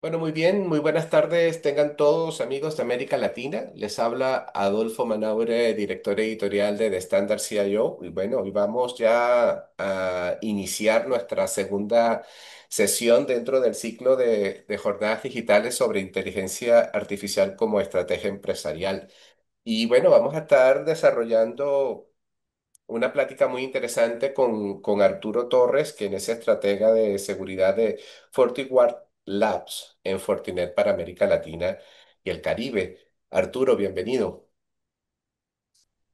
Bueno, muy bien, muy buenas tardes. Tengan todos amigos de América Latina. Les habla Adolfo Manaure, director editorial de The Standard CIO. Y bueno, hoy vamos ya a iniciar nuestra segunda sesión dentro del ciclo de jornadas digitales sobre inteligencia artificial como estrategia empresarial. Y bueno, vamos a estar desarrollando una plática muy interesante con Arturo Torres, quien es estratega de seguridad de FortiGuard Labs en Fortinet para América Latina y el Caribe. Arturo, bienvenido.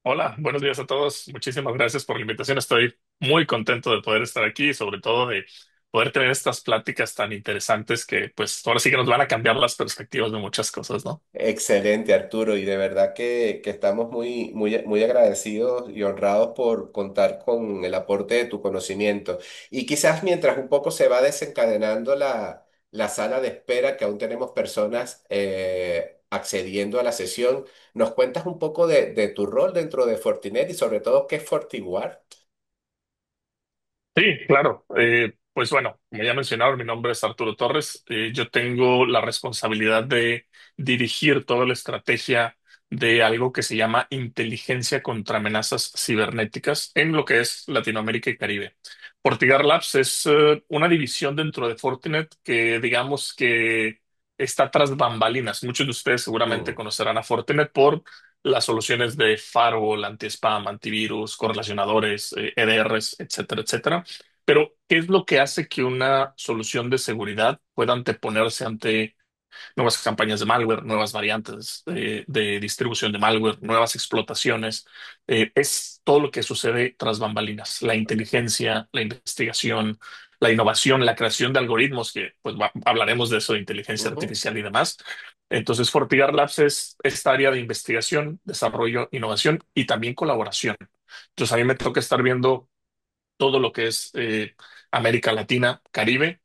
Hola, buenos días a todos. Muchísimas gracias por la invitación. Estoy muy contento de poder estar aquí y sobre todo de poder tener estas pláticas tan interesantes que pues ahora sí que nos van a cambiar las perspectivas de muchas cosas, ¿no? Excelente, Arturo, y de verdad que estamos muy agradecidos y honrados por contar con el aporte de tu conocimiento. Y quizás mientras un poco se va desencadenando la sala de espera, que aún tenemos personas accediendo a la sesión, ¿nos cuentas un poco de tu rol dentro de Fortinet y sobre todo qué es FortiGuard? Sí, claro. Pues bueno, como ya mencionaron, mi nombre es Arturo Torres. Yo tengo la responsabilidad de dirigir toda la estrategia de algo que se llama inteligencia contra amenazas cibernéticas en lo que es Latinoamérica y Caribe. Fortigar Labs es una división dentro de Fortinet que digamos que está tras bambalinas. Muchos de ustedes seguramente Mm, conocerán a Fortinet por las soluciones de firewall, anti-spam, antivirus, correlacionadores, EDRs, etcétera, etcétera. Pero, ¿qué es lo que hace que una solución de seguridad pueda anteponerse ante nuevas campañas de malware, nuevas variantes de distribución de malware, nuevas explotaciones? Es todo lo que sucede tras bambalinas, la inteligencia, la investigación, la innovación, la creación de algoritmos, que pues hablaremos de eso, de inteligencia ujú. artificial y demás. Entonces, Fortigar Labs es esta área de investigación, desarrollo, innovación y también colaboración. Entonces, a mí me toca estar viendo todo lo que es América Latina, Caribe,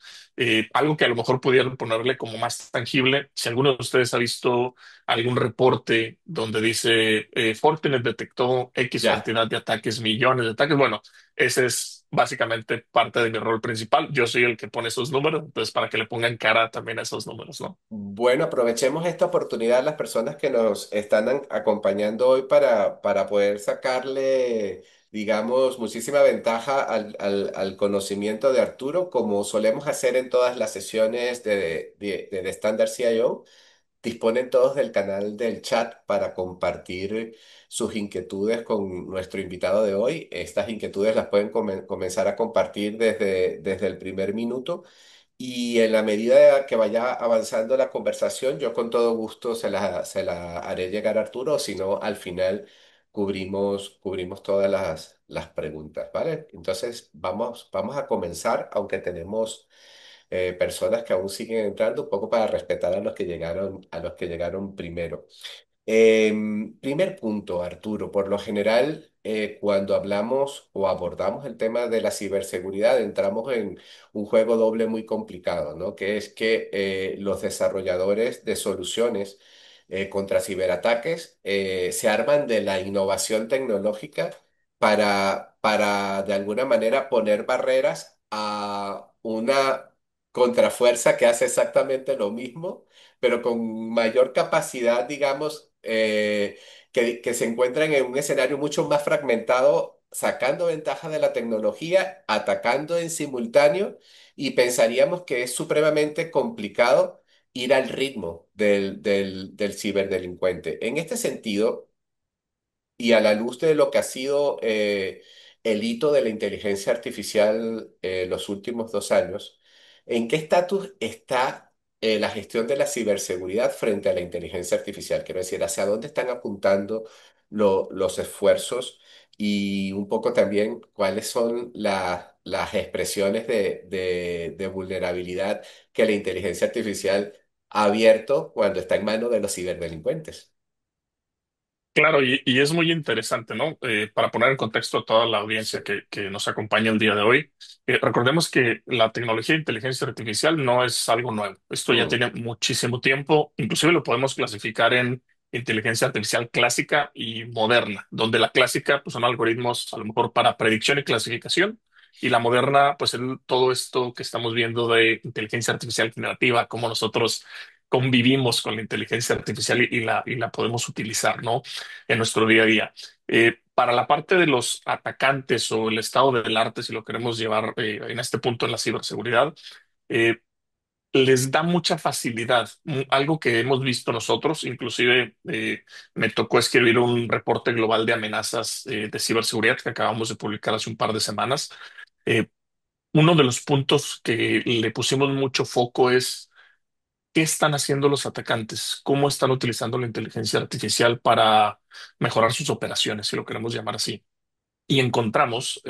algo que a lo mejor pudieran ponerle como más tangible. Si alguno de ustedes ha visto algún reporte donde dice Fortinet detectó X Ya. cantidad de ataques, millones de ataques, bueno, ese es básicamente parte de mi rol principal. Yo soy el que pone esos números, entonces para que le pongan cara también a esos números, ¿no? Bueno, aprovechemos esta oportunidad las personas que nos están acompañando hoy para poder sacarle, digamos, muchísima ventaja al conocimiento de Arturo, como solemos hacer en todas las sesiones de Standard CIO. Disponen todos del canal del chat para compartir sus inquietudes con nuestro invitado de hoy. Estas inquietudes las pueden comenzar a compartir desde el primer minuto. Y en la medida que vaya avanzando la conversación, yo con todo gusto se la haré llegar a Arturo, si no, al final cubrimos todas las preguntas, ¿vale? Entonces, vamos a comenzar, aunque tenemos personas que aún siguen entrando, un poco para respetar a los que llegaron primero. Primer punto, Arturo. Por lo general, cuando hablamos o abordamos el tema de la ciberseguridad, entramos en un juego doble muy complicado, ¿no? Que es que los desarrolladores de soluciones contra ciberataques se arman de la innovación tecnológica para de alguna manera poner barreras a una contrafuerza que hace exactamente lo mismo pero con mayor capacidad, digamos, que se encuentran en un escenario mucho más fragmentado, sacando ventaja de la tecnología, atacando en simultáneo, y pensaríamos que es supremamente complicado ir al ritmo del ciberdelincuente. En este sentido, y a la luz de lo que ha sido el hito de la inteligencia artificial los últimos 2 años, ¿en qué estatus está la gestión de la ciberseguridad frente a la inteligencia artificial? Quiero decir, ¿hacia dónde están apuntando los esfuerzos y un poco también cuáles son las expresiones de vulnerabilidad que la inteligencia artificial ha abierto cuando está en manos de los ciberdelincuentes? Claro, y es muy interesante, ¿no? Para poner en contexto a toda la audiencia que nos acompaña el día de hoy, recordemos que la tecnología de inteligencia artificial no es algo nuevo. Esto ya Mm. tiene muchísimo tiempo. Inclusive lo podemos clasificar en inteligencia artificial clásica y moderna, donde la clásica pues, son algoritmos a lo mejor para predicción y clasificación, Y la moderna, pues todo esto que estamos viendo de inteligencia artificial generativa, cómo nosotros convivimos con la inteligencia artificial y la podemos utilizar, ¿no? En nuestro día a día. Para la parte de los atacantes o el estado del arte, si lo queremos llevar en este punto en la ciberseguridad, eh, les da mucha facilidad. Algo que hemos visto nosotros, inclusive me tocó escribir un reporte global de amenazas de ciberseguridad que acabamos de publicar hace un par de semanas. Eh, Uno de los puntos que le pusimos mucho foco es qué están haciendo los atacantes, cómo están utilizando la inteligencia artificial para mejorar sus operaciones, si lo queremos llamar así. Y encontramos,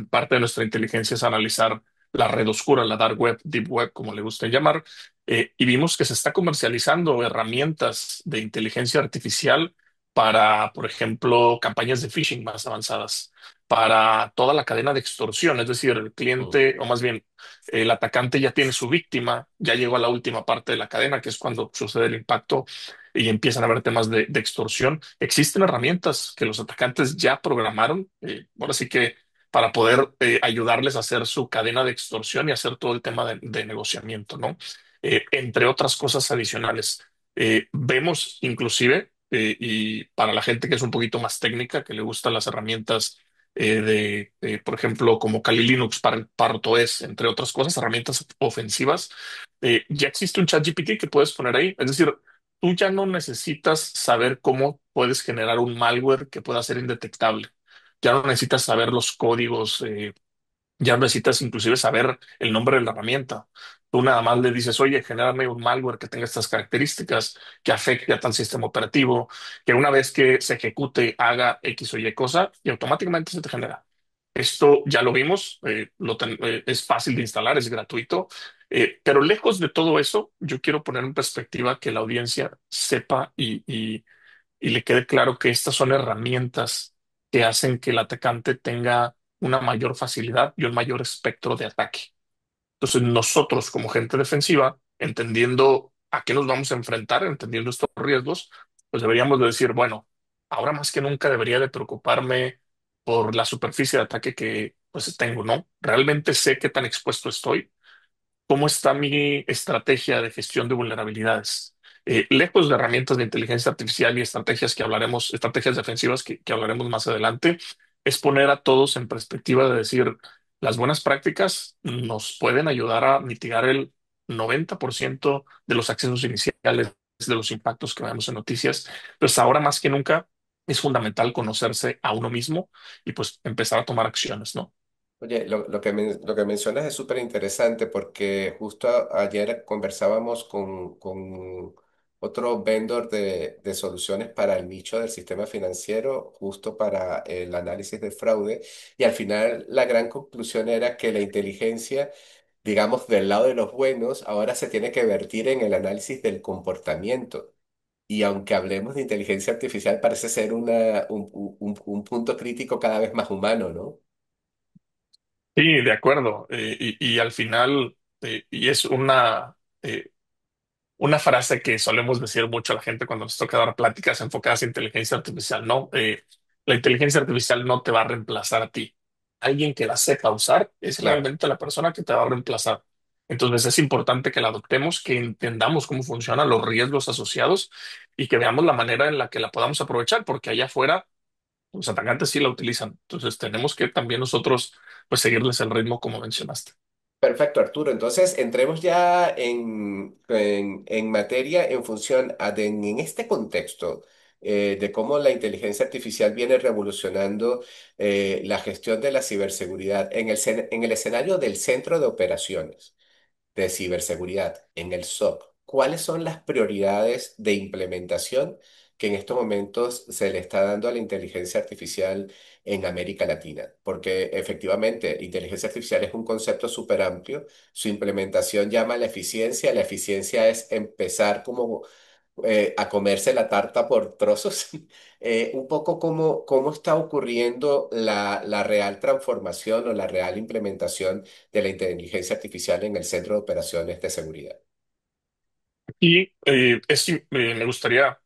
parte de nuestra inteligencia es analizar la red oscura, la dark web, deep web, como le gusten llamar, y vimos que se está comercializando herramientas de inteligencia artificial para, por ejemplo, campañas de phishing más avanzadas, para toda la cadena de extorsión, es decir, el Mm. cliente, o más bien, el atacante ya tiene su víctima, ya llegó a la última parte de la cadena, que es cuando sucede el impacto y empiezan a haber temas de extorsión. Existen herramientas que los atacantes ya programaron, ahora sí que para poder ayudarles a hacer su cadena de extorsión y hacer todo el tema de negociamiento, ¿no? Entre otras cosas adicionales. Vemos inclusive, y para la gente que es un poquito más técnica, que le gustan las herramientas por ejemplo, como Kali Linux para RTOS, entre otras cosas, herramientas ofensivas, ya existe un chat GPT que puedes poner ahí. Es decir, tú ya no necesitas saber cómo puedes generar un malware que pueda ser indetectable. Ya no necesitas saber los códigos, ya no necesitas inclusive saber el nombre de la herramienta. Tú nada más le dices, oye, genérame un malware que tenga estas características, que afecte a tal sistema operativo, que una vez que se ejecute haga X o Y cosa y automáticamente se te genera. Esto ya lo vimos, es fácil de instalar, es gratuito, pero lejos de todo eso, yo quiero poner en perspectiva que la audiencia sepa y le quede claro que estas son herramientas que hacen que el atacante tenga una mayor facilidad y un mayor espectro de ataque. Entonces, nosotros como gente defensiva, entendiendo a qué nos vamos a enfrentar, entendiendo estos riesgos, pues deberíamos de decir, bueno, ahora más que nunca debería de preocuparme por la superficie de ataque que pues tengo, ¿no? Realmente sé qué tan expuesto estoy. ¿Cómo está mi estrategia de gestión de vulnerabilidades? Lejos de herramientas de inteligencia artificial y estrategias que hablaremos, estrategias defensivas que hablaremos más adelante, es poner a todos en perspectiva de decir, las buenas prácticas nos pueden ayudar a mitigar el 90% de los accesos iniciales, de los impactos que vemos en noticias. Pues ahora más que nunca es fundamental conocerse a uno mismo y pues empezar a tomar acciones, ¿no? Oye, lo que mencionas es súper interesante porque justo ayer conversábamos con otro vendor de soluciones para el nicho del sistema financiero, justo para el análisis de fraude, y al final la gran conclusión era que la inteligencia, digamos, del lado de los buenos, ahora se tiene que vertir en el análisis del comportamiento. Y aunque hablemos de inteligencia artificial, parece ser un punto crítico cada vez más humano, ¿no? Sí, de acuerdo. Y al final, y es una frase que solemos decir mucho a la gente cuando nos toca dar pláticas enfocadas en inteligencia artificial, ¿no? La inteligencia artificial no te va a reemplazar a ti. Alguien que la sepa usar es Claro. realmente la persona que te va a reemplazar. Entonces es importante que la adoptemos, que entendamos cómo funcionan los riesgos asociados y que veamos la manera en la que la podamos aprovechar, porque allá afuera los atacantes sí la utilizan. Entonces tenemos que también nosotros pues seguirles el ritmo como mencionaste. Perfecto, Arturo. Entonces, entremos ya en materia en función en este contexto de cómo la inteligencia artificial viene revolucionando la gestión de la ciberseguridad en el escenario del centro de operaciones de ciberseguridad en el SOC. ¿Cuáles son las prioridades de implementación que en estos momentos se le está dando a la inteligencia artificial en América Latina? Porque efectivamente, inteligencia artificial es un concepto súper amplio. Su implementación llama a la eficiencia. La eficiencia es empezar como a comerse la tarta por trozos. Un poco cómo está ocurriendo la real transformación o la real implementación de la inteligencia artificial en el centro de operaciones de seguridad. Y me gustaría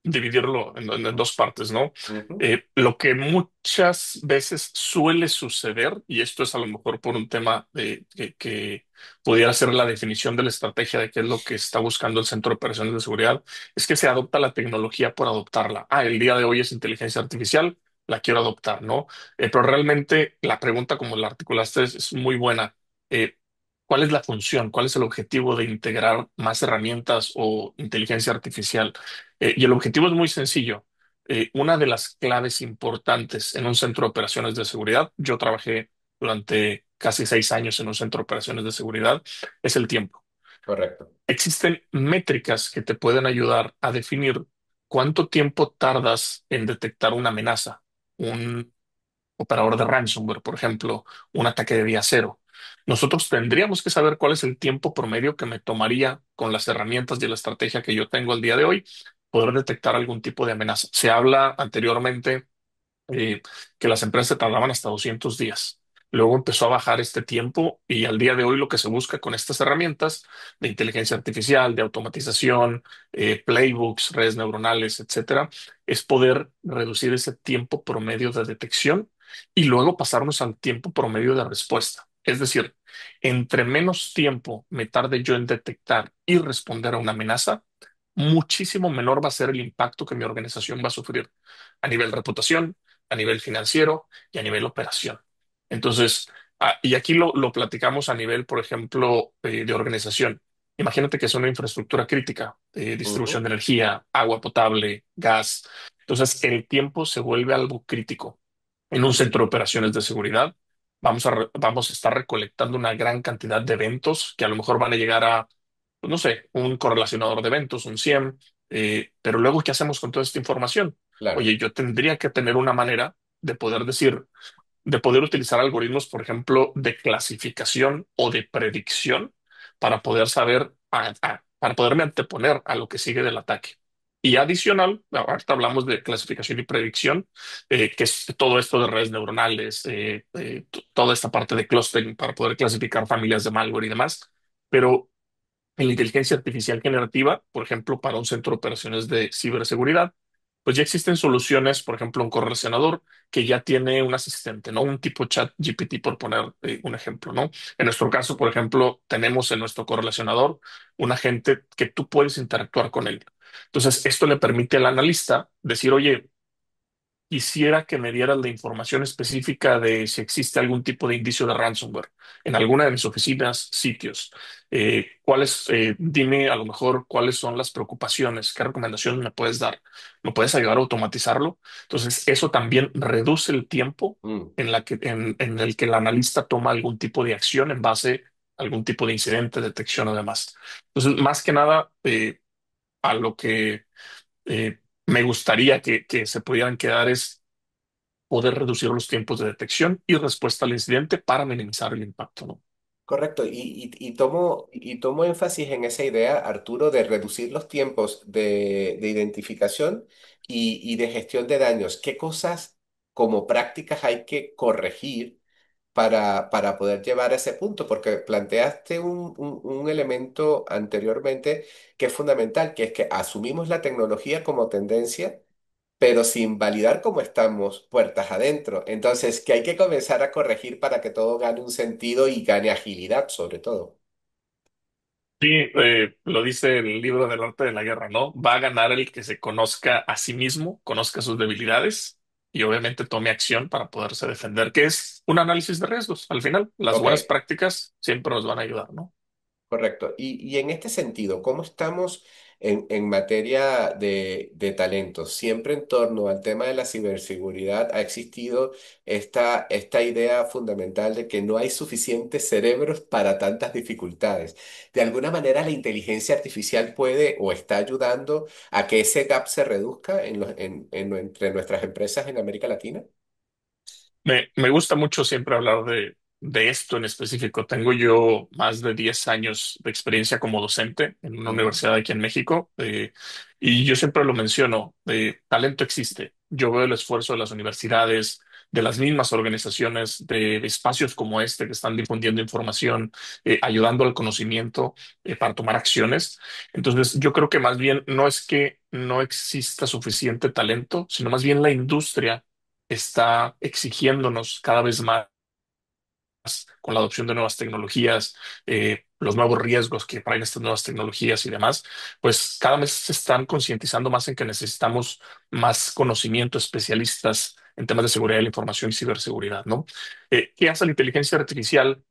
dividirlo en dos partes, ¿no? Ujú, Lo que muchas veces suele suceder, y esto es a lo mejor por un tema que pudiera ser la definición de la estrategia de qué es lo que está buscando el Centro de Operaciones de Seguridad, es que se adopta la tecnología por adoptarla. Ah, el día de hoy es inteligencia artificial, la quiero adoptar, ¿no? Pero realmente la pregunta, como la articulaste, es muy buena. Eh, ¿Cuál es la función? ¿Cuál es el objetivo de integrar más herramientas o inteligencia artificial? Y el objetivo es muy sencillo. Una de las claves importantes en un centro de operaciones de seguridad, yo trabajé durante casi 6 años en un centro de operaciones de seguridad, es el tiempo. correcto. Existen métricas que te pueden ayudar a definir cuánto tiempo tardas en detectar una amenaza, un operador de ransomware, por ejemplo, un ataque de día cero. Nosotros tendríamos que saber cuál es el tiempo promedio que me tomaría con las herramientas y la estrategia que yo tengo al día de hoy poder detectar algún tipo de amenaza. Se habla anteriormente eh, que las empresas se tardaban hasta 200 días. Luego empezó a bajar este tiempo y al día de hoy lo que se busca con estas herramientas de inteligencia artificial, de automatización, playbooks, redes neuronales, etcétera, es poder reducir ese tiempo promedio de detección y luego pasarnos al tiempo promedio de respuesta. Es decir, entre menos tiempo me tarde yo en detectar y responder a una amenaza, muchísimo menor va a ser el impacto que mi organización va a sufrir a nivel reputación, a nivel financiero y a nivel operación. Entonces, y aquí lo platicamos a nivel, por ejemplo, de organización. Imagínate que es una infraestructura crítica, distribución de Ujú, energía, agua potable, gas. Entonces, el tiempo se vuelve algo crítico. En un centro de operaciones de seguridad, vamos a estar recolectando una gran cantidad de eventos que a lo mejor van a llegar a, pues, no sé, un correlacionador de eventos, un CIEM, pero luego, ¿qué hacemos con toda esta información? claro. Oye, yo tendría que tener una manera de poder decir, de poder utilizar algoritmos, por ejemplo, de clasificación o de predicción para poder saber, para poderme anteponer a lo que sigue del ataque. Y adicional, ahorita hablamos de clasificación y predicción, que es todo esto de redes neuronales, toda esta parte de clustering para poder clasificar familias de malware y demás. Pero en la inteligencia artificial generativa, por ejemplo, para un centro de operaciones de ciberseguridad, pues ya existen soluciones, por ejemplo, un correlacionador que ya tiene un asistente, ¿no? Un tipo chat GPT, por poner un ejemplo, ¿no? En nuestro caso, por ejemplo, tenemos en nuestro correlacionador un agente que tú puedes interactuar con él. Entonces, esto le permite al analista decir, oye, quisiera que me dieras la información específica de si existe algún tipo de indicio de ransomware en alguna de mis oficinas, sitios. Dime a lo mejor cuáles son las preocupaciones, qué recomendaciones me puedes dar. ¿Me puedes ayudar a automatizarlo? Entonces, eso también reduce el tiempo Mm, en el que el analista toma algún tipo de acción en base a algún tipo de incidente, detección o demás. Entonces, más que nada, a lo que me gustaría que se pudieran quedar es poder reducir los tiempos de detección y respuesta al incidente para minimizar el impacto, ¿no? correcto. Y tomo énfasis en esa idea, Arturo, de reducir los tiempos de identificación y de gestión de daños. ¿Qué cosas como prácticas hay que corregir para poder llevar a ese punto? Porque planteaste un elemento anteriormente que es fundamental, que es que asumimos la tecnología como tendencia, pero sin validar cómo estamos puertas adentro. Entonces, que hay que comenzar a corregir para que todo gane un sentido y gane agilidad, sobre todo. Sí, lo dice el libro del arte de la guerra, ¿no? Va a ganar el que se conozca a sí mismo, conozca sus debilidades y obviamente tome acción para poderse defender, que es un análisis de riesgos. Al final, las buenas Ok. prácticas siempre nos van a ayudar, ¿no? Correcto. Y en este sentido, ¿cómo estamos en materia de talentos? Siempre en torno al tema de la ciberseguridad ha existido esta idea fundamental de que no hay suficientes cerebros para tantas dificultades. De alguna manera, la inteligencia artificial puede o está ayudando a que ese gap se reduzca entre nuestras empresas en América Latina. Me gusta mucho siempre hablar de esto en específico. Tengo yo más de 10 años de experiencia como docente en una Ujú, universidad aquí en México, y yo siempre lo menciono, talento existe. Yo veo el esfuerzo de las universidades, de las mismas organizaciones, de espacios como este que están difundiendo información, ayudando al conocimiento para tomar acciones. Entonces, yo creo que más bien no es que no exista suficiente talento, sino más bien la industria está exigiéndonos cada vez más con la adopción de nuevas tecnologías, los nuevos riesgos que traen estas nuevas tecnologías y demás, pues cada vez se están concientizando más en que necesitamos más conocimiento, especialistas en temas de seguridad de la información y ciberseguridad, ¿no? ¿Qué hace la inteligencia artificial?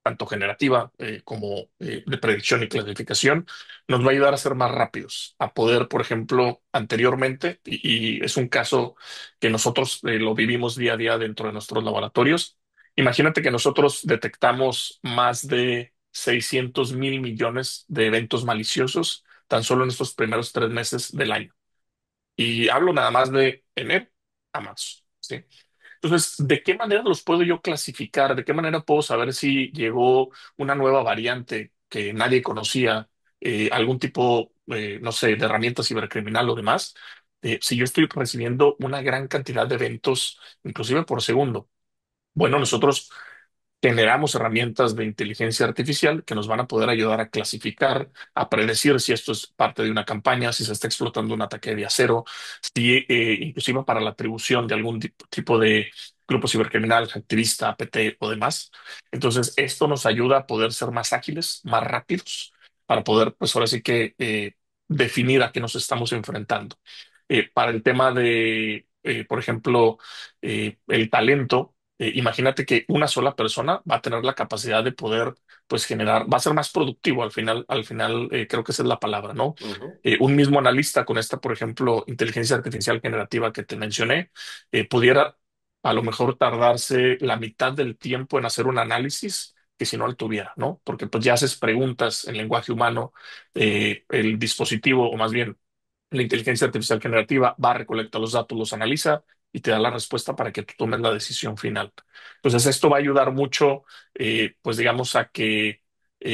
Tanto generativa como de predicción y clasificación, nos va a ayudar a ser más rápidos, a poder, por ejemplo, anteriormente, y es un caso que nosotros lo vivimos día a día dentro de nuestros laboratorios. Imagínate que nosotros detectamos más de 600.000 millones de eventos maliciosos tan solo en estos primeros 3 meses del año. Y hablo nada más de enero a marzo, ¿sí? Entonces, ¿de qué manera los puedo yo clasificar? ¿De qué manera puedo saber si llegó una nueva variante que nadie conocía, algún tipo, no sé, de herramienta cibercriminal o demás? Si yo estoy recibiendo una gran cantidad de eventos, inclusive por segundo. Bueno, nosotros generamos herramientas de inteligencia artificial que nos van a poder ayudar a clasificar, a predecir si esto es parte de una campaña, si se está explotando un ataque de acero, si inclusive para la atribución de algún tipo de grupo cibercriminal, activista, APT o demás. Entonces, esto nos ayuda a poder ser más ágiles, más rápidos, para poder, pues ahora sí que definir a qué nos estamos enfrentando. Para el tema de, por ejemplo, el talento. Imagínate que una sola persona va a tener la capacidad de poder, pues, generar, va a ser más productivo al final, creo que esa es la palabra, ¿no? Ujú. Un mismo analista con esta, por ejemplo, inteligencia artificial generativa que te mencioné, pudiera a lo mejor tardarse la mitad del tiempo en hacer un análisis que si no lo tuviera, ¿no? Porque pues ya haces preguntas en lenguaje humano, el dispositivo, o más bien la inteligencia artificial generativa va, recolecta los datos, los analiza y te da la respuesta para que tú tomes la decisión final. Entonces, esto va a ayudar mucho, pues digamos, a que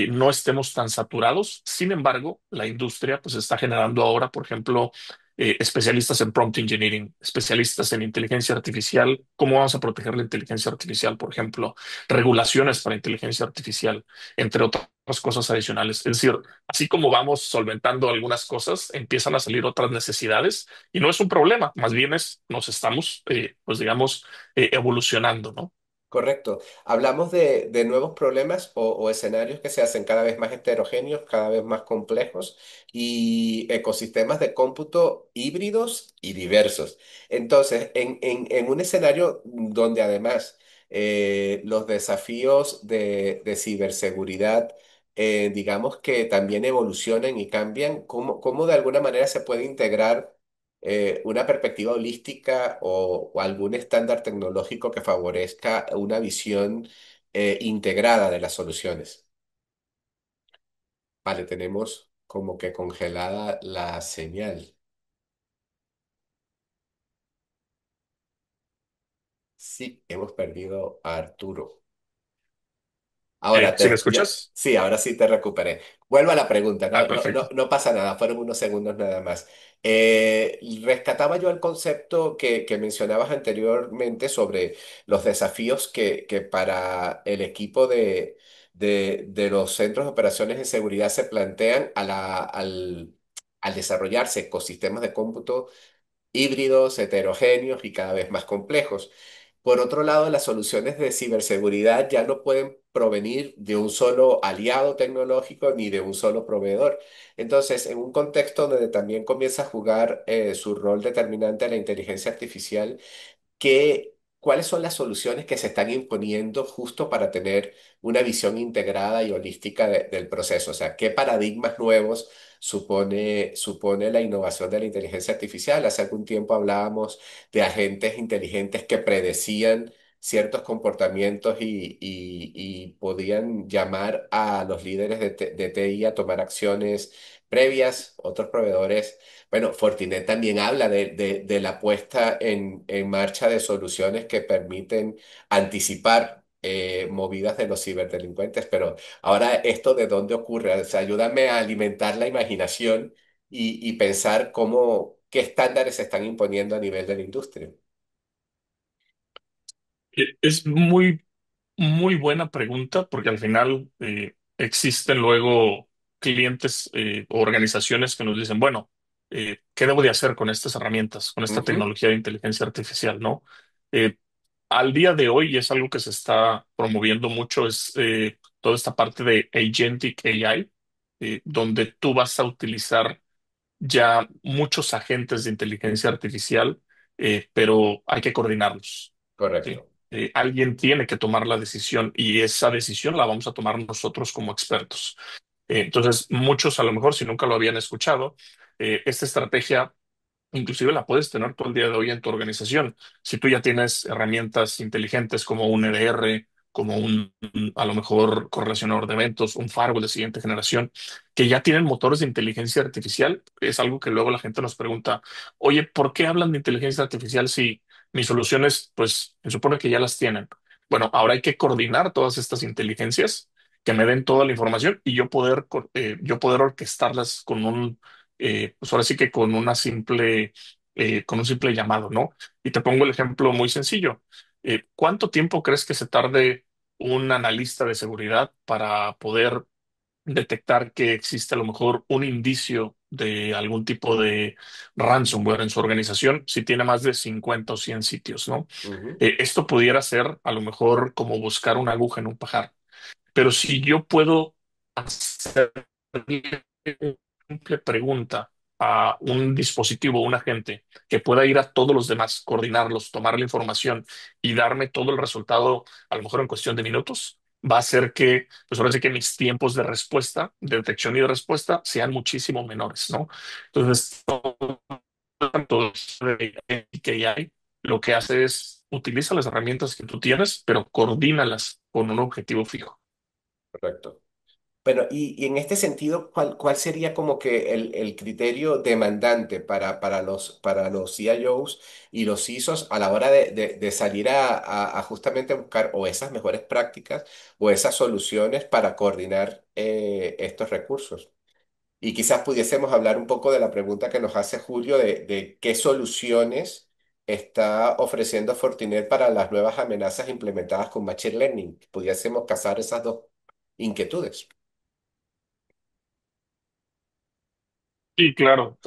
no estemos tan saturados. Sin embargo, la industria pues está generando ahora, por ejemplo, especialistas en prompt engineering, especialistas en inteligencia artificial. ¿Cómo vamos a proteger la inteligencia artificial? Por ejemplo, regulaciones para inteligencia artificial, entre otras cosas adicionales. Es decir, así como vamos solventando algunas cosas, empiezan a salir otras necesidades y no es un problema, más bien es nos estamos, pues digamos, evolucionando, ¿no? Correcto. Hablamos de nuevos problemas o escenarios que se hacen cada vez más heterogéneos, cada vez más complejos y ecosistemas de cómputo híbridos y diversos. Entonces, en un escenario donde además los desafíos de ciberseguridad, digamos que también evolucionan y cambian, ¿cómo de alguna manera se puede integrar? Una perspectiva holística o algún estándar tecnológico que favorezca una visión integrada de las soluciones. Vale, tenemos como que congelada la señal. Sí, hemos perdido a Arturo. Ahora ¿Sí me escuchas? sí, ahora sí te recuperé. Vuelvo a la pregunta, Ah, no, no, no, perfecto. no pasa nada, fueron unos segundos nada más. Rescataba yo el concepto que mencionabas anteriormente sobre los desafíos que para el equipo de los centros de operaciones de seguridad se plantean al desarrollarse ecosistemas de cómputo híbridos, heterogéneos y cada vez más complejos. Por otro lado, las soluciones de ciberseguridad ya no pueden provenir de un solo aliado tecnológico ni de un solo proveedor. Entonces, en un contexto donde también comienza a jugar su rol determinante la inteligencia artificial, ¿cuáles son las soluciones que se están imponiendo justo para tener una visión integrada y holística del proceso? O sea, ¿qué paradigmas nuevos supone la innovación de la inteligencia artificial? Hace algún tiempo hablábamos de agentes inteligentes que predecían ciertos comportamientos y podían llamar a los líderes de TI a tomar acciones previas. Otros proveedores, bueno, Fortinet también habla de la puesta en marcha de soluciones que permiten anticipar movidas de los ciberdelincuentes, pero ahora esto de dónde ocurre, o sea, ayúdame a alimentar la imaginación y pensar qué estándares se están imponiendo a nivel de la industria. Es muy buena pregunta porque al final existen luego clientes o organizaciones que nos dicen, bueno, ¿qué debo de hacer con estas herramientas, con esta Ujú, tecnología de inteligencia artificial, ¿no? Eh, Al día de hoy, y es algo que se está promoviendo mucho, es toda esta parte de Agentic AI, donde tú vas a utilizar ya muchos agentes de inteligencia artificial, pero hay que coordinarlos. ¿Sí? correcto. Alguien tiene que tomar la decisión y esa decisión la vamos a tomar nosotros como expertos. Entonces, muchos a lo mejor, si nunca lo habían escuchado, esta estrategia inclusive la puedes tener tú el día de hoy en tu organización. Si tú ya tienes herramientas inteligentes como un EDR, como a lo mejor correlacionador de eventos, un firewall de siguiente generación, que ya tienen motores de inteligencia artificial, es algo que luego la gente nos pregunta, oye, ¿por qué hablan de inteligencia artificial si mis soluciones, pues, se supone que ya las tienen? Bueno, ahora hay que coordinar todas estas inteligencias que me den toda la información y yo poder orquestarlas pues ahora sí que con un simple llamado, ¿no? Y te pongo el ejemplo muy sencillo. ¿Cuánto tiempo crees que se tarde un analista de seguridad para poder detectar que existe a lo mejor un indicio de algún tipo de ransomware en su organización si tiene más de 50 o 100 sitios, ¿no? Ujú, Esto pudiera ser a lo mejor como buscar una aguja en un pajar. Pero si yo puedo hacerle una simple pregunta a un dispositivo, un agente, que pueda ir a todos los demás, coordinarlos, tomar la información y darme todo el resultado, a lo mejor en cuestión de minutos, va a hacer que, pues ahora sí que mis tiempos de respuesta, de detección y de respuesta, sean muchísimo menores, ¿no? Entonces, todo tanto de KI, lo que hace es utiliza las herramientas que tú tienes, pero coordínalas con un objetivo fijo. correcto. Bueno, y en este sentido, ¿cuál sería como que el criterio demandante para los CIOs y los CISOs a la hora de salir a justamente buscar o esas mejores prácticas o esas soluciones para coordinar estos recursos? Y quizás pudiésemos hablar un poco de la pregunta que nos hace Julio de qué soluciones está ofreciendo Fortinet para las nuevas amenazas implementadas con Machine Learning. Pudiésemos casar esas dos inquietudes. Sí, claro.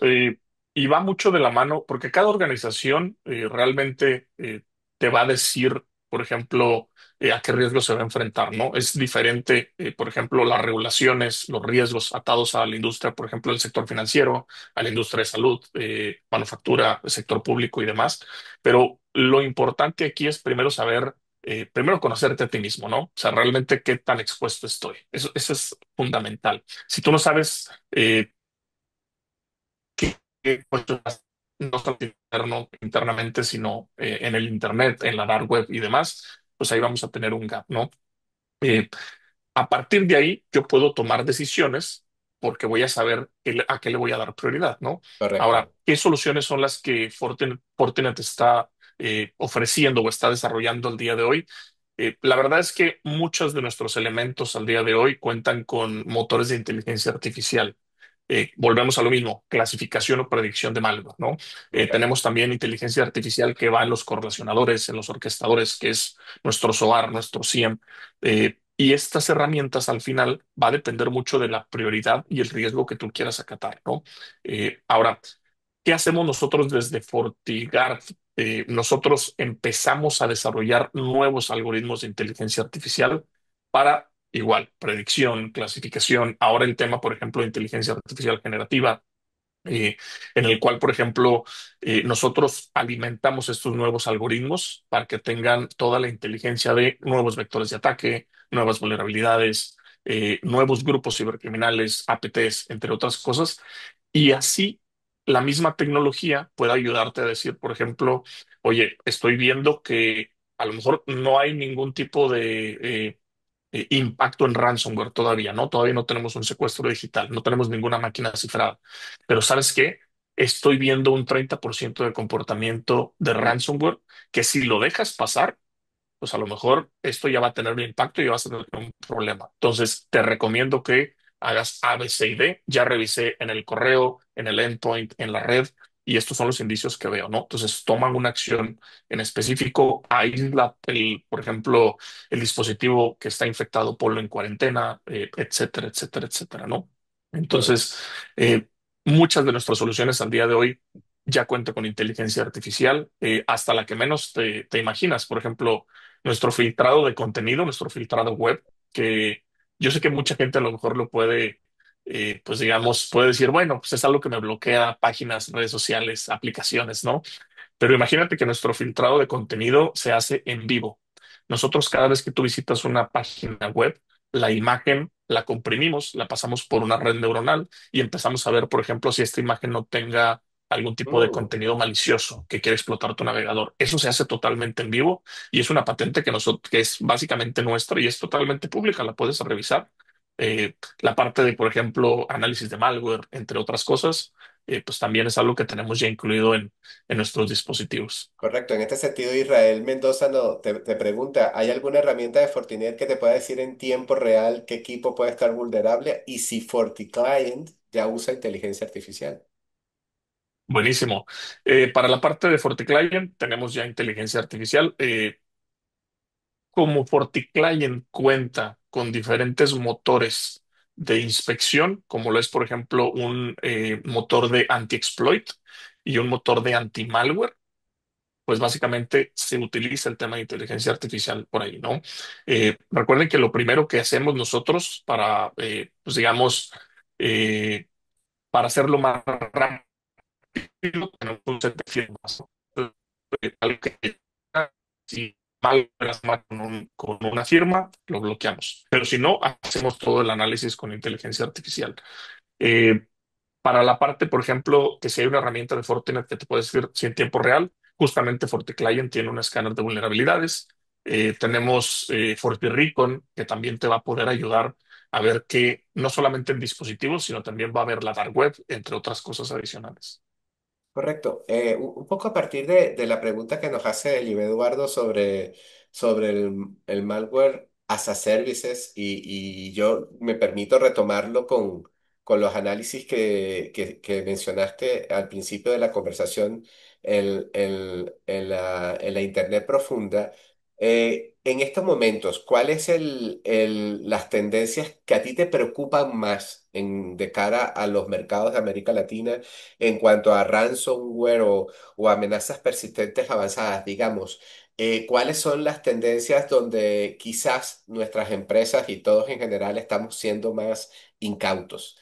Y va mucho de la mano, porque cada organización realmente te va a decir, por ejemplo, a qué riesgo se va a enfrentar, ¿no? Es diferente, por ejemplo, las regulaciones, los riesgos atados a la industria, por ejemplo, el sector financiero, a la industria de salud, manufactura, el sector público y demás. Pero lo importante aquí es primero saber, primero conocerte a ti mismo, ¿no? O sea, realmente qué tan expuesto estoy. Eso es fundamental. Si tú no sabes, pues, no solo internamente, sino en el Internet, en la dark web y demás, pues ahí vamos a tener un gap, ¿no? Eh, a partir de ahí, yo puedo tomar decisiones porque voy a saber a qué le voy a dar prioridad, ¿no? Ahora, Correcto. ¿qué soluciones son las que Fortinet está ofreciendo o está desarrollando al día de hoy? La verdad es que muchos de nuestros elementos al día de hoy cuentan con motores de inteligencia artificial. Volvemos a lo mismo, clasificación o predicción de malware, ¿no? Ok. Tenemos también inteligencia artificial que va en los correlacionadores, en los orquestadores, que es nuestro SOAR, nuestro SIEM. Y estas herramientas al final va a depender mucho de la prioridad y el riesgo que tú quieras acatar, ¿no? Ahora, ¿qué hacemos nosotros desde FortiGuard? Nosotros empezamos a desarrollar nuevos algoritmos de inteligencia artificial para, igual, predicción, clasificación. Ahora el tema, por ejemplo, de inteligencia artificial generativa, eh, en el cual, por ejemplo, nosotros alimentamos estos nuevos algoritmos para que tengan toda la inteligencia de nuevos vectores de ataque, nuevas vulnerabilidades, nuevos grupos cibercriminales, APTs, entre otras cosas. Y así la misma tecnología puede ayudarte a decir, por ejemplo, oye, estoy viendo que a lo mejor no hay ningún tipo de impacto en ransomware todavía, ¿no? Todavía no tenemos un secuestro digital, no tenemos ninguna máquina cifrada. Pero ¿sabes qué? Estoy viendo un 30% de comportamiento de Mm, ransomware que si lo dejas pasar, pues a lo mejor esto ya va a tener un impacto y vas a tener un problema. Entonces, te recomiendo que hagas A, B, C y D. Ya revisé en el correo, en el endpoint, en la red. y estos son los indicios que veo, ¿no? Entonces toman una acción en específico, aísla, por ejemplo, el dispositivo que está infectado, ponlo en cuarentena, etcétera, etcétera, etcétera, ¿no? Cor- Entonces, muchas de nuestras soluciones al día de hoy ya cuentan con inteligencia artificial, hasta la que menos te imaginas. Por ejemplo, nuestro filtrado de contenido, nuestro filtrado web, que yo sé que mucha gente a lo mejor lo puede, pues digamos, puede decir, bueno, pues es algo que me bloquea páginas, redes sociales, aplicaciones, ¿no? Pero imagínate que nuestro filtrado de contenido se hace en vivo. Nosotros cada vez que tú visitas una página web, la imagen la comprimimos, la pasamos por una red neuronal y empezamos a ver, por ejemplo, si esta imagen no tenga algún tipo de mm. contenido malicioso que quiere explotar tu navegador. Eso se hace totalmente en vivo y es una patente que nosotros, que es básicamente nuestra y es totalmente pública, la puedes revisar. La parte de, por ejemplo, análisis de malware, entre otras cosas, pues también es algo que tenemos ya incluido en nuestros dispositivos. Correcto, en este sentido Israel Mendoza te pregunta, ¿hay alguna herramienta de Fortinet que te pueda decir en tiempo real qué equipo puede estar vulnerable y si FortiClient ya usa inteligencia artificial? Buenísimo. Para la parte de FortiClient tenemos ya inteligencia artificial. Como FortiClient cuenta con diferentes motores de inspección, como lo es, por ejemplo, un motor de anti-exploit y un motor de anti-malware, pues básicamente se utiliza el tema de inteligencia artificial por ahí, ¿no? Recuerden que lo primero que hacemos nosotros para, pues digamos, eh, para hacerlo más rápido, tenemos un set de firmas, ¿no? Algo que si mal plasma con una firma, lo bloqueamos. Pero si no, hacemos todo el análisis con inteligencia artificial. Eh, para la parte, por ejemplo, que si hay una herramienta de Fortinet que te puede decir si en tiempo real, justamente FortiClient tiene un escáner de vulnerabilidades. Tenemos FortiRecon, que también te va a poder ayudar a ver que no solamente en dispositivos, sino también va a ver la dark web, entre otras cosas adicionales. Correcto. Un poco a partir de la pregunta que nos hace el Eduardo sobre el malware as a services y yo me permito retomarlo con los análisis que mencionaste al principio de la conversación en la Internet profunda. En estos momentos, ¿cuáles las tendencias que a ti te preocupan más de cara a los mercados de América Latina? En cuanto a ransomware o amenazas persistentes avanzadas, digamos, ¿cuáles son las tendencias donde quizás nuestras empresas y todos en general estamos siendo más incautos?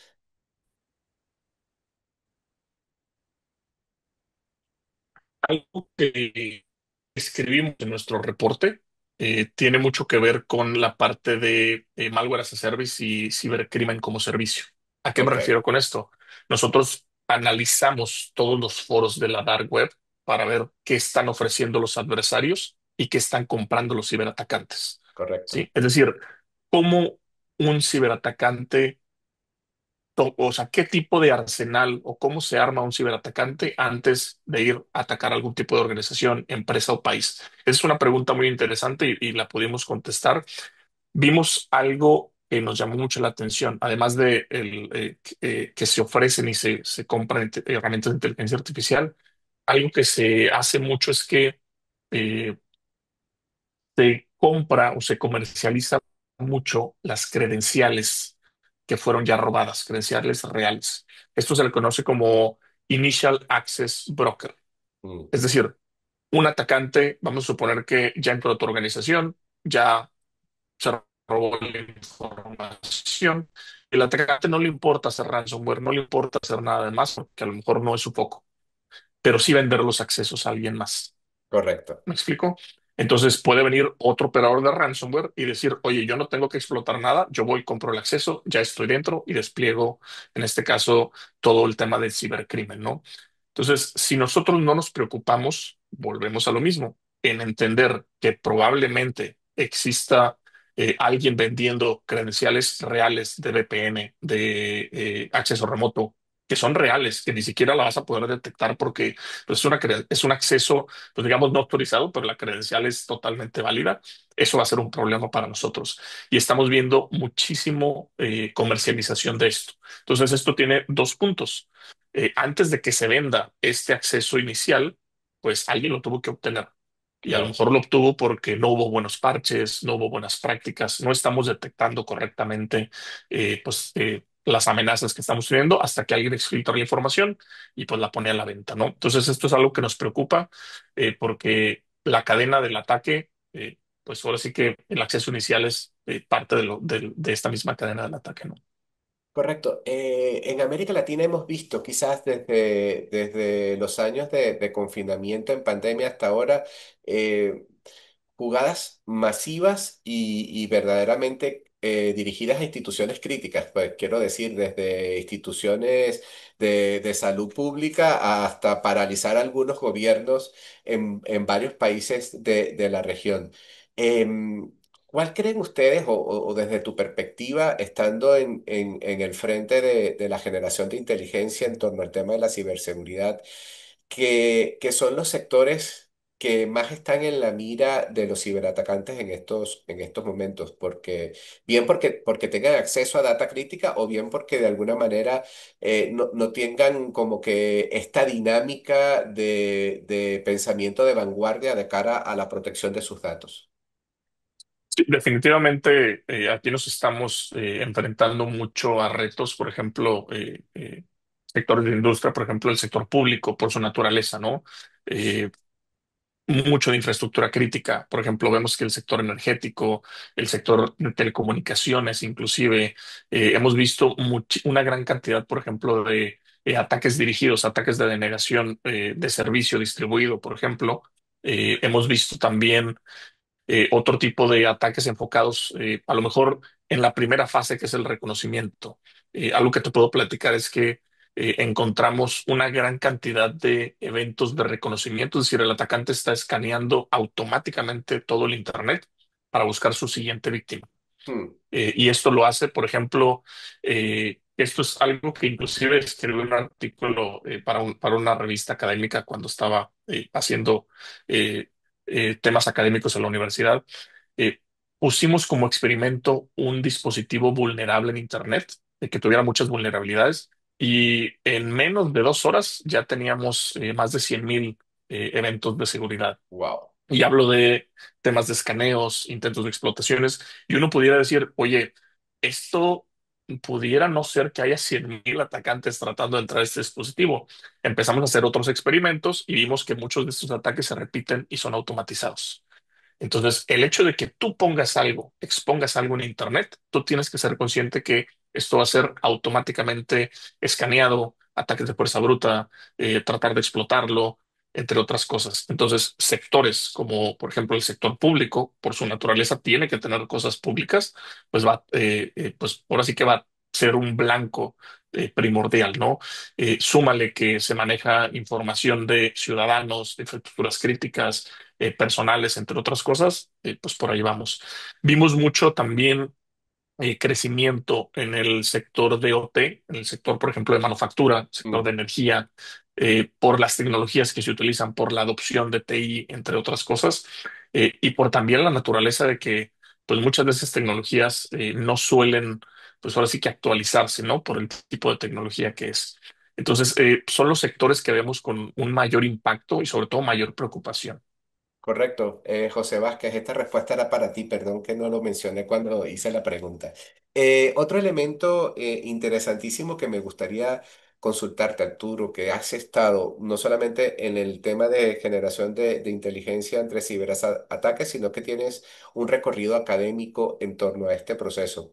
Algo que escribimos en nuestro reporte tiene mucho que ver con la parte de malware as a service y cibercrimen como servicio. ¿A qué me Ok, refiero con esto? Nosotros analizamos todos los foros de la dark web para ver qué están ofreciendo los adversarios y qué están comprando los ciberatacantes. correcto, ¿Sí? Es decir, cómo un ciberatacante o sea, qué tipo de arsenal o cómo se arma un ciberatacante antes de ir a atacar algún tipo de organización, empresa o país. Es una pregunta muy interesante y la pudimos contestar. Vimos algo que nos llamó mucho la atención, además de que se ofrecen y se compran herramientas de inteligencia artificial. Algo que se hace mucho es que eh, se compra o se comercializa mucho las credenciales que fueron ya robadas, credenciales reales. Esto se le conoce como Initial Access Broker. mm, Es decir, un atacante, vamos a suponer que ya entró a tu organización, ya se robó la información. El atacante no le importa hacer ransomware, no le importa hacer nada de más, porque a lo mejor no es su foco, pero sí vender los accesos a alguien más. correcto, ¿Me explico? Entonces puede venir otro operador de ransomware y decir, oye, yo no tengo que explotar nada, yo voy, compro el acceso, ya estoy dentro y despliego, en este caso, todo el tema del cibercrimen, ¿no? Entonces, si nosotros no nos preocupamos, volvemos a lo mismo, en entender que probablemente exista alguien vendiendo credenciales reales de VPN, de acceso remoto, que son reales, que ni siquiera la vas a poder detectar porque pues, es un acceso, pues digamos, no autorizado, pero la credencial es totalmente válida. Eso va a ser un problema para nosotros. Y estamos viendo muchísimo comercialización de esto. Entonces, esto tiene dos puntos. Antes de que se venda este acceso inicial, pues alguien lo tuvo que obtener. Y a lo Claro. mejor lo obtuvo porque no hubo buenos parches, no hubo buenas prácticas, no estamos detectando correctamente las amenazas que estamos teniendo hasta que alguien exfiltra la información y pues la pone a la venta, ¿no? Entonces esto es algo que nos preocupa porque la cadena del ataque, pues ahora sí que el acceso inicial es parte de esta misma cadena del ataque, ¿no? Correcto. En América Latina hemos visto, quizás desde los años de confinamiento en pandemia hasta ahora, eh, jugadas masivas y verdaderamente dirigidas a instituciones críticas. Pues quiero decir, desde instituciones de salud pública hasta paralizar algunos gobiernos en varios países de la región. Em, ¿Cuál creen ustedes, o desde tu perspectiva, estando en el frente de la generación de inteligencia en torno al tema de la ciberseguridad, que son los sectores que más están en la mira de los ciberatacantes en estos momentos? Bien porque tengan acceso a data crítica o bien porque de alguna manera no tengan como que esta dinámica de pensamiento de vanguardia de cara a la protección de sus datos. Sí, definitivamente aquí nos estamos enfrentando mucho a retos, por ejemplo, sectores de industria, por ejemplo, el sector público por su naturaleza, ¿no? Eh, Mucho de infraestructura crítica. Por ejemplo, vemos que el sector energético, el sector de telecomunicaciones, inclusive, hemos visto una gran cantidad, por ejemplo, de ataques dirigidos, ataques de denegación de servicio distribuido, por ejemplo. Hemos visto también otro tipo de ataques enfocados a lo mejor en la primera fase, que es el reconocimiento. Algo que te puedo platicar es que encontramos una gran cantidad de eventos de reconocimiento, es decir, el atacante está escaneando automáticamente todo el Internet para buscar su siguiente víctima. Hmm. Y esto lo hace, por ejemplo, esto es algo que inclusive escribí un artículo para una revista académica cuando estaba haciendo eh, temas académicos en la universidad. Eh, Pusimos como experimento un dispositivo vulnerable en Internet, que tuviera muchas vulnerabilidades, y en menos de 2 horas ya teníamos más de 100,000 eventos de seguridad. Wow. Y hablo de temas de escaneos, intentos de explotaciones, y uno pudiera decir, oye, esto pudiera no ser que haya 100,000 atacantes tratando de entrar a este dispositivo. Empezamos a hacer otros experimentos y vimos que muchos de estos ataques se repiten y son automatizados. Entonces, el hecho de que tú pongas algo, expongas algo en Internet, tú tienes que ser consciente que esto va a ser automáticamente escaneado, ataques de fuerza bruta, tratar de explotarlo, entre otras cosas. Entonces, sectores como, por ejemplo, el sector público, por su naturaleza, tiene que tener cosas públicas, pues ahora sí que va a ser un blanco primordial, ¿no? Súmale que se maneja información de ciudadanos, de infraestructuras críticas personales, entre otras cosas, pues por ahí vamos. Vimos mucho también crecimiento en el sector de OT, en el sector, por ejemplo, de manufactura, sector de Mm. energía, por las tecnologías que se utilizan, por la adopción de TI, entre otras cosas, y por también la naturaleza de que, pues muchas de esas tecnologías no suelen, pues ahora sí que actualizarse, ¿no? Por el tipo de tecnología que es. Entonces, son los sectores que vemos con un mayor impacto y sobre todo mayor preocupación. Correcto. José Vázquez, esta respuesta era para ti, perdón que no lo mencioné cuando hice la pregunta. Otro elemento interesantísimo que me gustaría consultarte, Arturo, que has estado no solamente en el tema de generación de inteligencia entre ciberataques, sino que tienes un recorrido académico en torno a este proceso.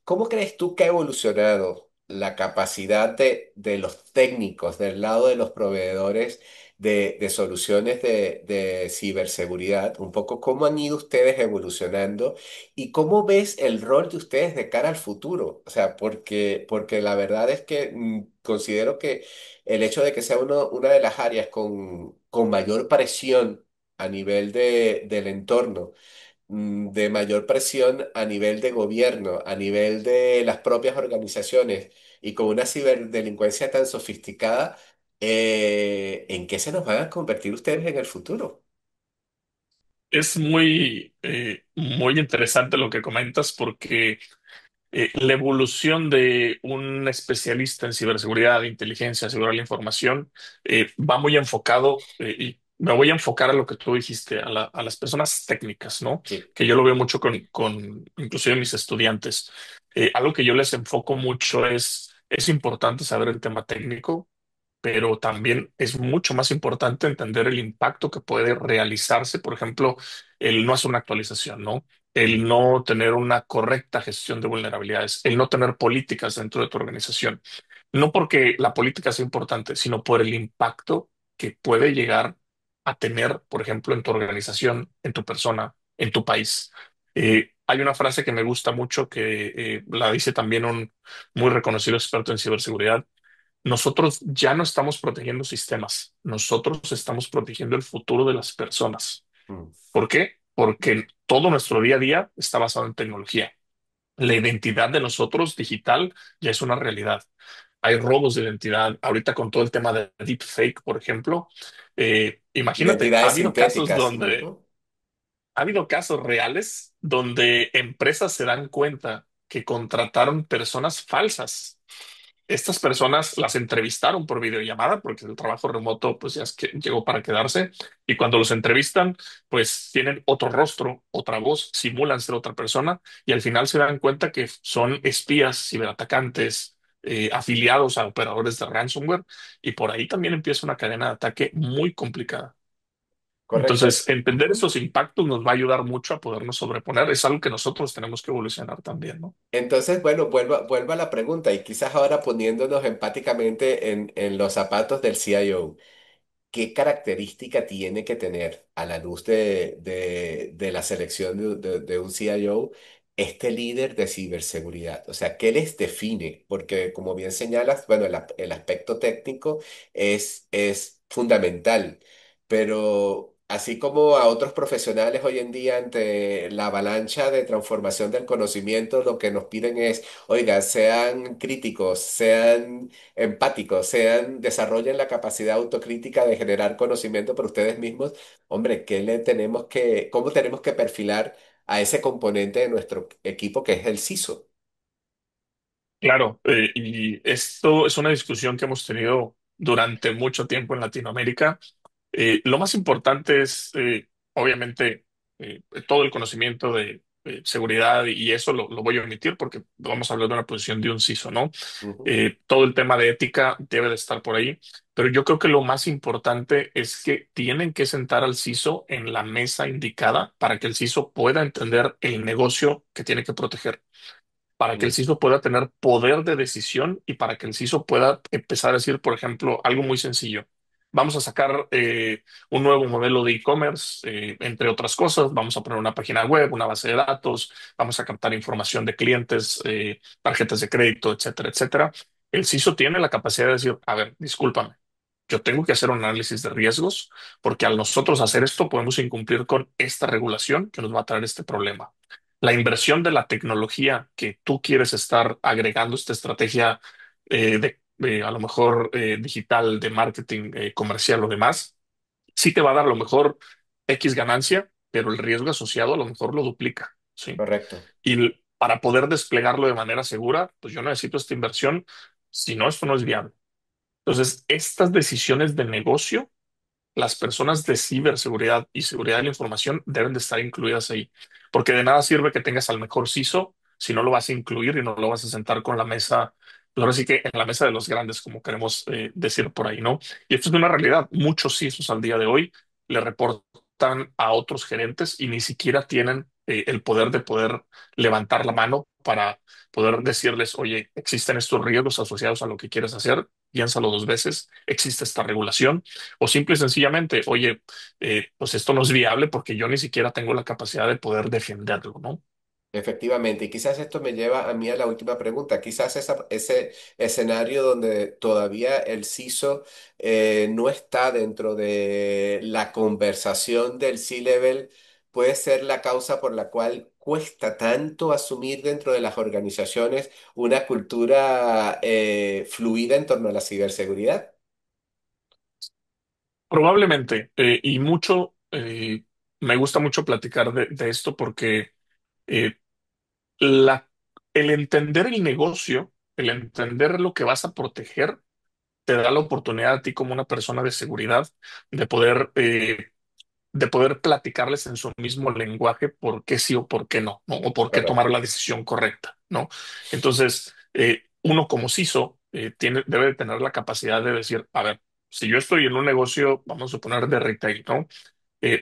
¿Cómo crees tú que ha evolucionado la capacidad de los técnicos del lado de los proveedores de soluciones de ciberseguridad? Un poco cómo han ido ustedes evolucionando y cómo ves el rol de ustedes de cara al futuro. O sea, porque la verdad es que considero que el hecho de que sea una de las áreas con mayor presión a nivel del entorno, de mayor presión a nivel de gobierno, a nivel de las propias organizaciones y con una ciberdelincuencia tan sofisticada, ¿en qué se nos van a convertir ustedes en el futuro? Es muy interesante lo que comentas porque la evolución de un especialista en ciberseguridad, inteligencia, seguridad de la información, va muy enfocado, y me voy a enfocar a lo que tú dijiste, a las personas técnicas, ¿no? Sí. Que yo lo veo mucho con inclusive mis estudiantes. Algo que yo les enfoco mucho es importante saber el tema técnico, pero también es mucho más importante entender el impacto que puede realizarse, por ejemplo, el no hacer una actualización, ¿no? El no tener una correcta gestión de vulnerabilidades, el no tener políticas dentro de tu organización. No porque la política sea importante, sino por el impacto que puede llegar a tener, por ejemplo, en tu organización, en tu persona, en tu país. Hay una frase que me gusta mucho que la dice también un muy reconocido experto en ciberseguridad. Nosotros ya no estamos protegiendo sistemas, nosotros estamos protegiendo el futuro de las personas. Mm. ¿Por qué? Porque todo nuestro día a día está basado en tecnología. La identidad de nosotros digital ya es una realidad. Hay robos de identidad. Ahorita con todo el tema de deepfake, por ejemplo, imagínate, Identidades sintéticas. Ujú. ha habido casos reales donde empresas se dan cuenta que contrataron personas falsas. Estas personas las entrevistaron por videollamada porque el trabajo remoto pues ya es que llegó para quedarse, y cuando los entrevistan pues tienen otro rostro, otra voz, simulan ser otra persona y al final se dan cuenta que son espías, ciberatacantes, afiliados a operadores de ransomware, y por ahí también empieza una cadena de ataque muy complicada. Correcto. Entonces, entender Ujú. esos impactos nos va a ayudar mucho a podernos sobreponer. Es algo que nosotros tenemos que evolucionar también, ¿no? Entonces, bueno, vuelvo a la pregunta y quizás ahora poniéndonos empáticamente en los zapatos del CIO. ¿Qué característica tiene que tener a la luz de la selección de un CIO este líder de ciberseguridad? O sea, ¿qué les define? Porque como bien señalas, bueno, el aspecto técnico es fundamental, pero así como a otros profesionales hoy en día ante la avalancha de transformación del conocimiento, lo que nos piden es, oiga, sean críticos, sean empáticos, desarrollen la capacidad autocrítica de generar conocimiento por ustedes mismos. Hombre, ¿cómo tenemos que perfilar a ese componente de nuestro equipo que es el CISO? Claro, y esto es una discusión que hemos tenido durante mucho tiempo en Latinoamérica. Lo más importante es, obviamente, todo el conocimiento de seguridad, y eso lo voy a omitir porque vamos a hablar de una posición de un CISO, ¿no? Ujú. Todo el tema de ética debe de estar por ahí, pero yo creo que lo más importante es que tienen que sentar al CISO en la mesa indicada para que el CISO pueda entender el negocio que tiene que proteger, para que el Mm. CISO pueda tener poder de decisión y para que el CISO pueda empezar a decir, por ejemplo, algo muy sencillo. Vamos a sacar un nuevo modelo de e-commerce, entre otras cosas. Vamos a poner una página web, una base de datos, vamos a captar información de clientes, tarjetas de crédito, etcétera, etcétera. El CISO tiene la capacidad de decir, a ver, discúlpame, yo tengo que hacer un análisis de riesgos porque al nosotros hacer esto podemos incumplir con esta regulación que nos va a traer este problema. La inversión de la tecnología que tú quieres estar agregando esta estrategia a lo mejor digital, de marketing, comercial o demás, sí te va a dar a lo mejor X ganancia, pero el riesgo asociado a lo mejor lo duplica, ¿sí? Correcto. Para poder desplegarlo de manera segura, pues yo necesito esta inversión, si no, esto no es viable. Entonces, estas decisiones de negocio, las personas de ciberseguridad y seguridad de la información deben de estar incluidas ahí, porque de nada sirve que tengas al mejor CISO si no lo vas a incluir y no lo vas a sentar con la mesa, pues ahora sí que en la mesa de los grandes, como queremos decir por ahí, ¿no? Y esto es una realidad. Muchos CISOs al día de hoy le reportan a otros gerentes y ni siquiera tienen el poder de poder levantar la mano para poder decirles, oye, existen estos riesgos asociados a lo que quieres hacer, piénsalo dos veces, existe esta regulación, o simple y sencillamente, oye, pues esto no es viable porque yo ni siquiera tengo la capacidad de poder defenderlo, ¿no? Efectivamente, y quizás esto me lleva a mí a la última pregunta. Quizás ese escenario donde todavía el CISO no está dentro de la conversación del C-level, puede ser la causa por la cual cuesta tanto asumir dentro de las organizaciones una cultura fluida en torno a la ciberseguridad. Probablemente, y mucho, me gusta mucho platicar de esto porque eh, la, el entender el negocio, el entender lo que vas a proteger, te da la oportunidad a ti como una persona de seguridad de poder platicarles en su mismo lenguaje por qué sí o por qué no, ¿no? O por qué tomar Correcto, la decisión correcta, ¿no? Entonces, uno como CISO debe de tener la capacidad de decir, a ver, si yo estoy en un negocio, vamos a suponer de retail, ¿no?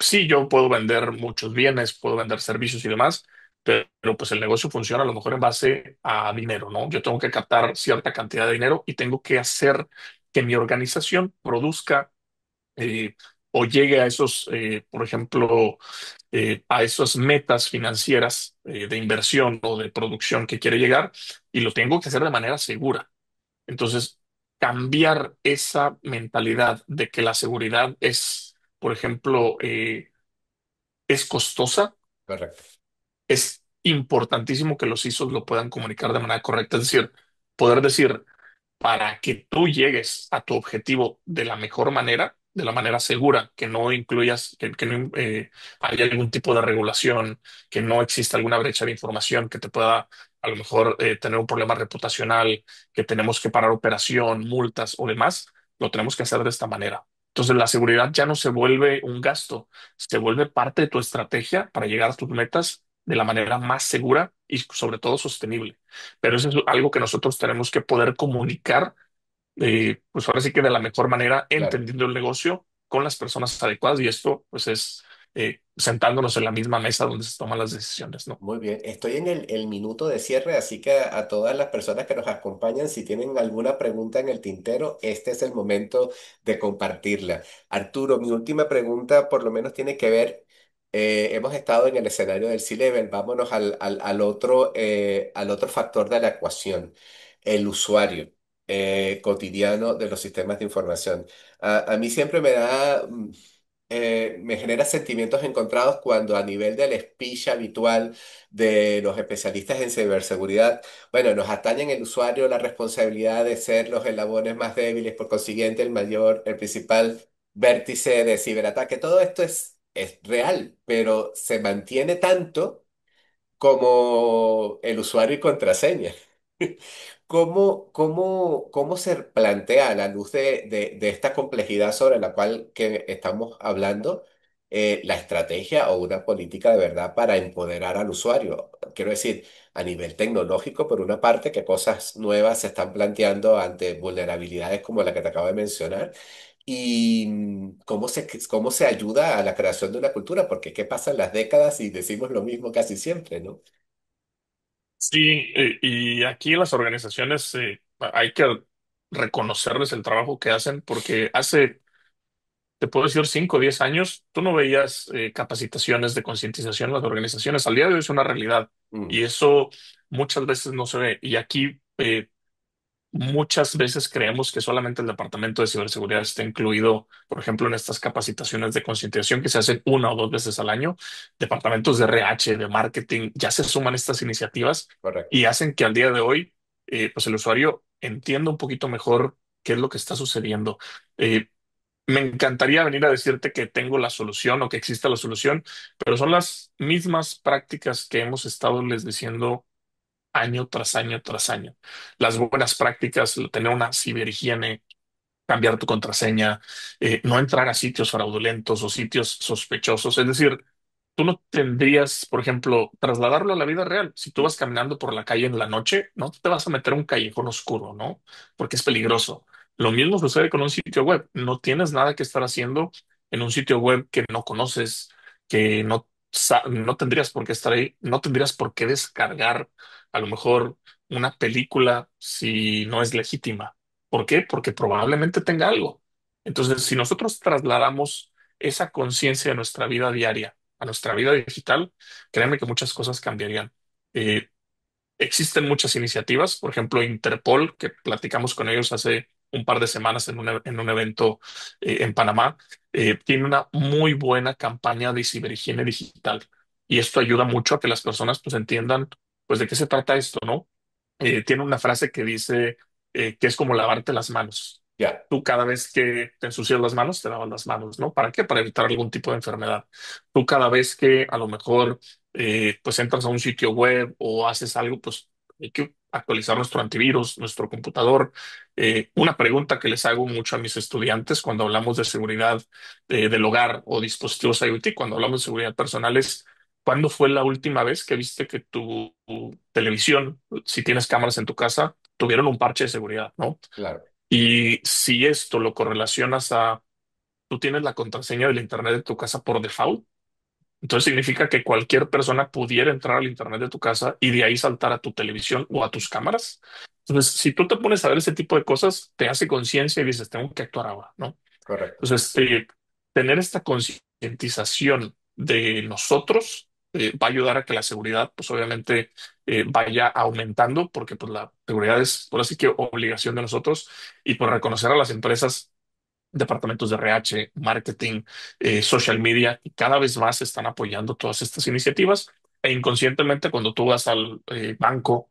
Sí, yo puedo vender muchos bienes, puedo vender servicios y demás, pero pues el negocio funciona a lo mejor en base a dinero, ¿no? Yo tengo que captar cierta cantidad de dinero y tengo que hacer que mi organización produzca eh, o llegue a esos, por ejemplo, a esas metas financieras de inversión o de producción que quiere llegar y lo tengo que hacer de manera segura. Entonces, cambiar esa mentalidad de que la seguridad es, por ejemplo, es costosa, correcto. es importantísimo que los ISOs lo puedan comunicar de manera correcta. Es decir, poder decir, para que tú llegues a tu objetivo de la mejor manera, de la manera segura, que no incluyas, que no haya algún tipo de regulación, que no exista alguna brecha de información que te pueda a lo mejor tener un problema reputacional, que tenemos que parar operación, multas o demás, lo tenemos que hacer de esta manera. Entonces la seguridad ya no se vuelve un gasto, se vuelve parte de tu estrategia para llegar a tus metas de la manera más segura y sobre todo sostenible. Pero eso es algo que nosotros tenemos que poder comunicar, pues ahora sí que de la mejor manera, Claro. entendiendo el negocio con las personas adecuadas y esto pues es sentándonos en la misma mesa donde se toman las decisiones, ¿no? Muy bien, estoy en el minuto de cierre, así que a todas las personas que nos acompañan, si tienen alguna pregunta en el tintero, este es el momento de compartirla. Arturo, mi última pregunta por lo menos tiene que ver, hemos estado en el escenario del C-Level, vámonos al otro factor de la ecuación, el usuario cotidiano de los sistemas de información. A mí siempre me genera sentimientos encontrados cuando a nivel del speech habitual de los especialistas en ciberseguridad, bueno, nos atañen el usuario la responsabilidad de ser los eslabones más débiles, por consiguiente el principal vértice de ciberataque. Todo esto es real, pero se mantiene tanto como el usuario y contraseña. ¿Cómo se plantea a la luz de esta complejidad sobre la cual que estamos hablando la estrategia o una política de verdad para empoderar al usuario? Quiero decir, a nivel tecnológico, por una parte, qué cosas nuevas se están planteando ante vulnerabilidades como la que te acabo de mencionar. Y cómo se ayuda a la creación de una cultura, porque qué pasan las décadas y decimos lo mismo casi siempre, ¿no? Sí, y aquí las organizaciones hay que reconocerles el trabajo que hacen porque hace, te puedo decir, 5 o 10 años, tú no veías capacitaciones de concientización en las organizaciones. Al día de hoy es una realidad Mm, y eso muchas veces no se ve. Y aquí muchas veces creemos que solamente el departamento de ciberseguridad está incluido, por ejemplo, en estas capacitaciones de concientización que se hacen una o dos veces al año. Departamentos de RH, de marketing, ya se suman estas iniciativas correcto. y hacen que al día de hoy, pues el usuario entienda un poquito mejor qué es lo que está sucediendo. Eh, Me encantaría venir a decirte que tengo la solución o que existe la solución, pero son las mismas prácticas que hemos estado les diciendo año tras año tras año. Las buenas prácticas, tener una ciberhigiene, cambiar tu contraseña, no entrar a sitios fraudulentos o sitios sospechosos. Es decir, tú no tendrías, por ejemplo, trasladarlo a la vida real. Si tú vas caminando por la calle en la noche, no te vas a meter a un callejón oscuro, ¿no? Porque es peligroso. Lo mismo sucede con un sitio web. No tienes nada que estar haciendo en un sitio web que no conoces, que no tendrías por qué estar ahí, no tendrías por qué descargar a lo mejor una película si no es legítima. ¿Por qué? Porque probablemente tenga algo. Entonces, si nosotros trasladamos esa conciencia a nuestra vida diaria, a nuestra vida digital, créanme que muchas cosas cambiarían. Eh, Existen muchas iniciativas, por ejemplo, Interpol, que platicamos con ellos hace un par de semanas en un evento en Panamá. Tiene una muy buena campaña de ciberhigiene digital y esto ayuda mucho a que las personas pues entiendan pues de qué se trata esto, ¿no? Tiene una frase que dice que es como lavarte las manos. Ya, Tú cada vez que te ensucias las manos, te lavas las manos, ¿no? ¿Para qué? Para evitar algún tipo de enfermedad. Tú cada vez que a lo mejor pues entras a un sitio web o haces algo, pues hay que actualizar nuestro antivirus, nuestro computador. Una pregunta que les hago mucho a mis estudiantes cuando hablamos de seguridad del hogar o dispositivos IoT, cuando hablamos de seguridad personal es, ¿cuándo fue la última vez que viste que tu televisión, si tienes cámaras en tu casa, tuvieron un parche de seguridad, ¿no? claro, Y si esto lo correlacionas a, tú tienes la contraseña del Internet de tu casa por default, entonces significa que cualquier persona pudiera entrar al Internet de tu casa y de ahí saltar a tu televisión o a tus cámaras. Entonces, si tú te pones a ver ese tipo de cosas, te hace conciencia y dices, tengo que actuar ahora, ¿no? correcto, Entonces, tener esta concientización de nosotros va a ayudar a que la seguridad, pues obviamente, vaya aumentando, porque pues la seguridad es, por así que, obligación de nosotros y por reconocer a las empresas, departamentos de RH, marketing, social media, y cada vez más están apoyando todas estas iniciativas. E inconscientemente, cuando tú vas al banco,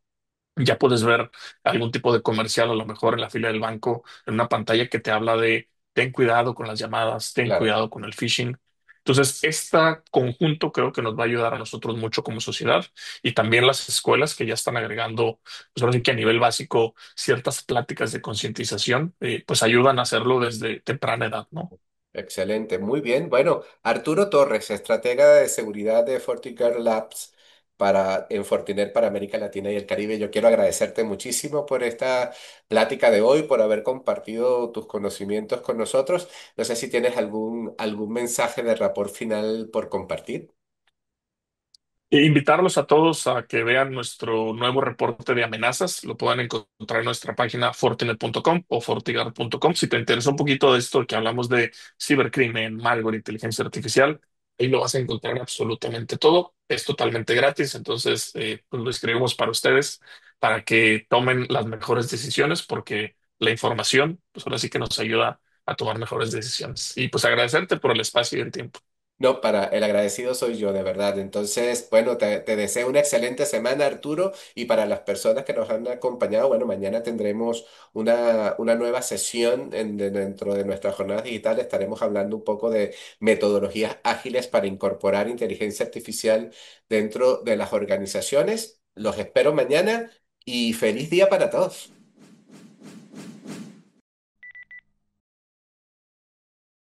ya puedes ver algún tipo de comercial, a lo mejor en la fila del banco, en una pantalla que te habla de ten cuidado con las llamadas, ten claro. cuidado con el phishing. Entonces, este conjunto creo que nos va a ayudar a nosotros mucho como sociedad y también las escuelas que ya están agregando, pues ahora sí que a nivel básico, ciertas pláticas de concientización, pues ayudan a hacerlo desde temprana edad, ¿no? Excelente, muy bien. Bueno, Arturo Torres, estratega de seguridad de FortiGuard Labs en Fortinet para América Latina y el Caribe. Yo quiero agradecerte muchísimo por esta plática de hoy, por haber compartido tus conocimientos con nosotros. No sé si tienes algún mensaje de rapport final por compartir. E invitarlos a todos a que vean nuestro nuevo reporte de amenazas. Lo pueden encontrar en nuestra página fortinet.com o fortigar.com. Si te interesa un poquito de esto que hablamos de cibercrimen, malware, inteligencia artificial, ahí lo vas a encontrar absolutamente todo. Es totalmente gratis, entonces pues lo escribimos para ustedes para que tomen las mejores decisiones porque la información, pues ahora sí que nos ayuda a tomar mejores decisiones. Y pues agradecerte por el espacio y el tiempo. No, para el agradecido soy yo, de verdad. Entonces, bueno, te deseo una excelente semana, Arturo, y para las personas que nos han acompañado, bueno, mañana tendremos una nueva sesión dentro de nuestra jornada digital. Estaremos hablando un poco de metodologías ágiles para incorporar inteligencia artificial dentro de las organizaciones. Los espero mañana y feliz día para todos.